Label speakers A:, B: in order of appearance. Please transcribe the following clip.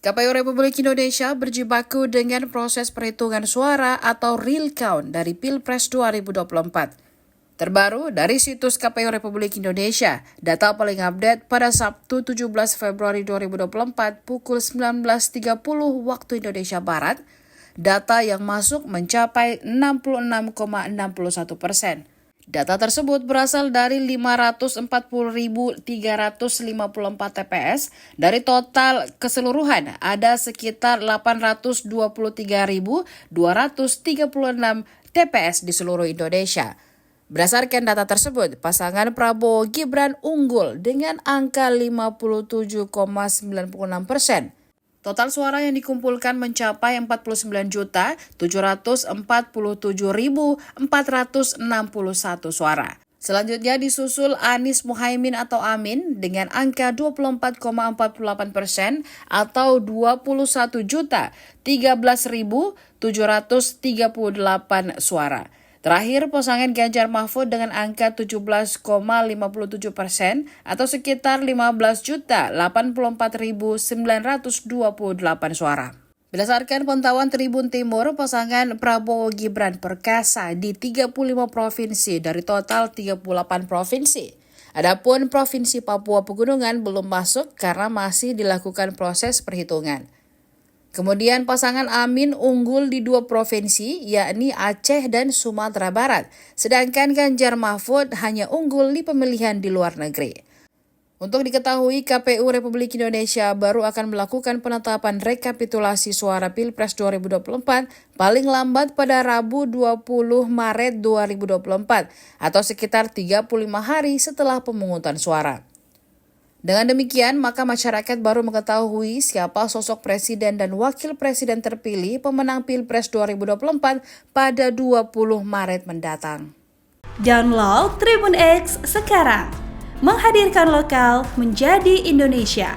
A: KPU Republik Indonesia berjibaku dengan proses perhitungan suara atau real count dari Pilpres 2024. Terbaru dari situs KPU Republik Indonesia, data paling update pada Sabtu 17 Februari 2024 pukul 19.30 waktu Indonesia Barat, data yang masuk mencapai 66,61%. Data tersebut berasal dari 540.354 TPS. Dari total keseluruhan, ada sekitar 823.236 TPS di seluruh Indonesia. Berdasarkan data tersebut, pasangan Prabowo Gibran unggul dengan angka 57,96%. Total suara yang dikumpulkan mencapai 49.747.461 suara. Selanjutnya disusul Anies Muhaimin atau Amin dengan angka 24,48% atau 21.013.738 suara. Terakhir, pasangan Ganjar Mahfud dengan angka 17,57% atau sekitar 15.084.928 suara. Berdasarkan pantauan Tribun Timur, pasangan Prabowo Gibran perkasa di 35 provinsi dari total 38 provinsi. Adapun Provinsi Papua Pegunungan belum masuk karena masih dilakukan proses perhitungan. Kemudian pasangan Amin unggul di 2 provinsi, yakni Aceh dan Sumatera Barat. Sedangkan Ganjar Mahfud hanya unggul di pemilihan di luar negeri. Untuk diketahui, KPU Republik Indonesia baru akan melakukan penetapan rekapitulasi suara Pilpres 2024 paling lambat pada Rabu 20 Maret 2024 atau sekitar 35 hari setelah pemungutan suara. Dengan demikian, maka masyarakat baru mengetahui siapa sosok presiden dan wakil presiden terpilih pemenang Pilpres 2024 pada 20 Maret mendatang.
B: Download Tribun X sekarang, menghadirkan lokal menjadi Indonesia.